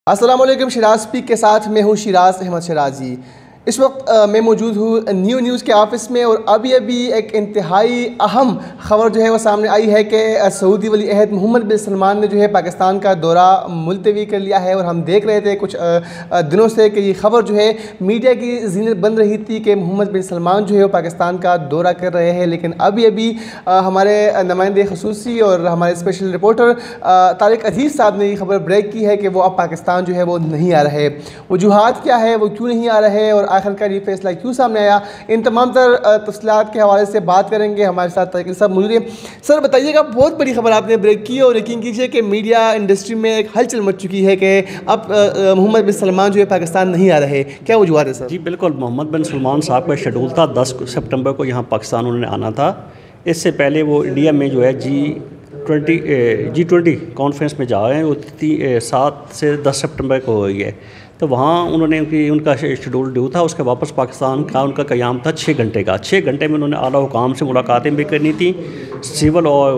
अस्सलाम वालेकुम। शिराज स्पीक के साथ मैं हूँ शिराज अहमद शराजी। इस वक्त मैं मौजूद हूँ न्यूज़ के ऑफ़िस में और अभी एक इंतहाई अहम ख़बर जो है वो सामने आई है कि सऊदी वली अहद मोहम्मद बिन सलमान ने जो है पाकिस्तान का दौरा मुलतवी कर लिया है। और हम देख रहे थे कुछ दिनों से कि ये ख़बर जो है मीडिया की ज़ीनत बन रही थी कि मोहम्मद बिन सलमान जो है वो पाकिस्तान का दौरा कर रहे हैं। लेकिन अभी हमारे नुमाइंदे ख़ुसूसी और हमारे स्पेशल रिपोर्टर तारिक अजीज़ साहब ने ये ख़बर ब्रेक की है कि वो अब पाकिस्तान जो है वो नहीं आ रहे। वजूहात क्या है, वो क्यों नहीं आ रहे और आखिरकार ये फैसला क्यों सामने आया, इन तमाम तफसीलात के हवाले से बात करेंगे। हमारे साथ तारिक साहब मौजूद हैं। सर बताइएगा, बहुत बड़ी खबर आपने ब्रेक की और यकीन कीजिए कि मीडिया इंडस्ट्री में एक हलचल मच चुकी है कि अब मोहम्मद बिन सलमान जो है पाकिस्तान नहीं आ रहे। क्या वजूहात है सर? जी बिल्कुल, मोहम्मद बिन सलमान साहब का शेड्यूल था 10 सितंबर को यहाँ पाकिस्तान उन्होंने आना था। इससे पहले वो इंडिया में जो है G20 कॉन्फ्रेंस में जा रहे हैं। वो 7 से 10 सितंबर को हो गई है। तो वहाँ उन्होंने उनका शेड्यूल ड्यू था। उसके वापस पाकिस्तान का उनका क़याम था 6 घंटे का। 6 घंटे में उन्होंने आला हुकाम से मुलाकातें भी करनी थी, सिविल और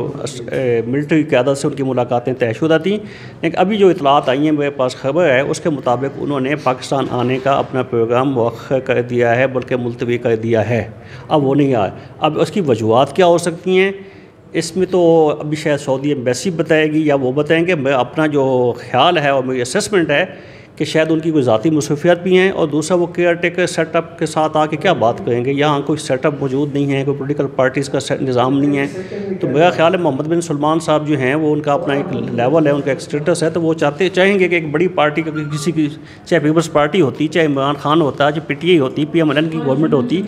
मिलिट्री क़यादत से उनकी मुलाकातें तयशुदा थी। लेकिन अभी जो इतलात आई हैं मेरे पास खबर है, उसके मुताबिक उन्होंने पाकिस्तान आने का अपना प्रोग्राम मुअख्खर कर दिया है, बल्कि मुलतवी कर दिया है। अब वो नहीं आए। अब उसकी वजूहात क्या हो सकती हैं, इसमें तो अभी शायद सऊदी एम्बेसी बताएगी या वो बताएंगे। मैं अपना जो ख्याल है और मेरी असेसमेंट है कि शायद उनकी कोई ज़ाती मसरूफियात भी हैं, और दूसरा वो केयर टेकर सेटअप के साथ आके क्या बात करेंगे। यहाँ कोई सेटअप मौजूद नहीं है, कोई पॉलिटिकल पार्टीज़ का निज़ाम नहीं है। तो मेरा ख्याल है मोहम्मद बिन सलमान साहब जो हैं वो उनका अपना एक लेवल है, उनका एक स्टेटस है। तो वो चाहेंगे कि एक बड़ी पार्टी का किसी की, चाहे पीपल्स पार्टी होती, चाहे इमरान खान होता, चाहे PTI होती, PMLN की गवर्नमेंट होती,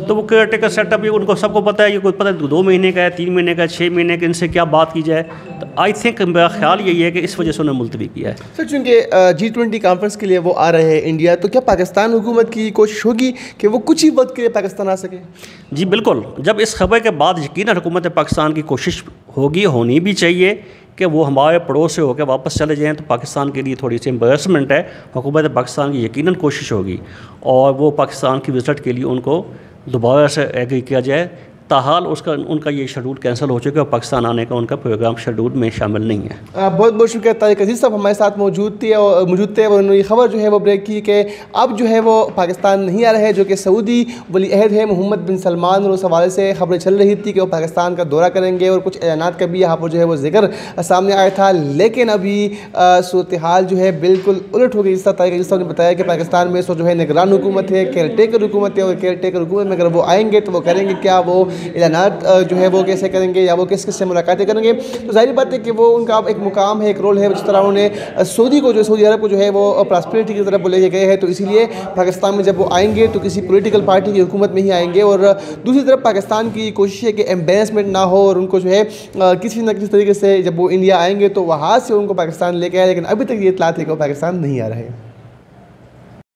तो वो केयर टेकर सेटअप ये उनको सबको पता है। ये कोई पता है 2 महीने का है, 3 महीने का है, 6 महीने का, इनसे क्या बात की जाए। तो आई थिंक मेरा ख्याल यही है कि इस वजह से उन्होंने मुलतवी किया है। सर चूँकि G20 कॉन्फ्रेंस के लिए वो आ रहे हैं इंडिया, तो क्या पाकिस्तान हुकूमत की कोशिश होगी कि वो कुछ ही वक्त के लिए पाकिस्तान आ सके? जी बिल्कुल। जब इस खबर के बाद यकीनन हुकूमत पाकिस्तान की कोशिश होगी, होनी भी चाहिए कि वो हमारे पड़ोस से होकर वापस चले जाएँ। तो पाकिस्तान के लिए थोड़ी सी एम्बेरसमेंट है। हुकूमत पाकिस्तान की यकीनन कोशिश होगी और वो पाकिस्तान की विज़िट के लिए उनको दोबारा से एग्री किया जाए। ताहाल उनका ये शेड्यूल कैंसिल हो चुका है और पाकिस्तान आने का उनका प्रोग्राम शेड्यूल में शामिल नहीं है। बहुत बहुत शुक्रिया। तारिक अजीज़ साहब हमारे साथ मौजूद थे और उन्होंने ये खबर जो है वो ब्रेक की कि अब जो है वो पाकिस्तान नहीं आ रहे, जो कि सऊदी वली अहद है मोहम्मद बिन सलमान। और उस हवाले से खबरें चल रही थी कि वो पाकिस्तान का दौरा करेंगे और कुछ ऐलानात का भी यहाँ पर जो है वो जिक्र सामने आया था। लेकिन अभी सूरत हाल जो है बिल्कुल उलट हो गई। जिस तरह तारिक अजीज़ साहब ने बताया कि पाकिस्तान में जो है निगरान हुकूमत है, केयर टेकर हुकूमत है, और केयर टेकर हुकूमत में अगर वो आएँगे तो वो करेंगे क्या, वो ऐलानात जो है वो कैसे करेंगे या वो किस से मुलाकातें करेंगे। तो जाहिर बात है कि वो उनका एक मुकाम है, एक रोल है। जिस तरह उन्होंने सऊदी अरब को जो है वो प्रॉस्पेरिटी की तरफ बोले गए हैं, तो इसीलिए पाकिस्तान में जब वो आएंगे तो किसी पॉलिटिकल पार्टी की हुकूमत में ही आएंगे। और दूसरी तरफ पाकिस्तान की कोशिश है कि एम्बेरसमेंट ना हो और उनको जो है किसी न किसी तरीके से जब वो इंडिया आएंगे तो वहाँ से उनको पाकिस्तान लेके आए। लेकिन अभी तक ये इत्तला थी कि वो पाकिस्तान नहीं आ रहे हैं।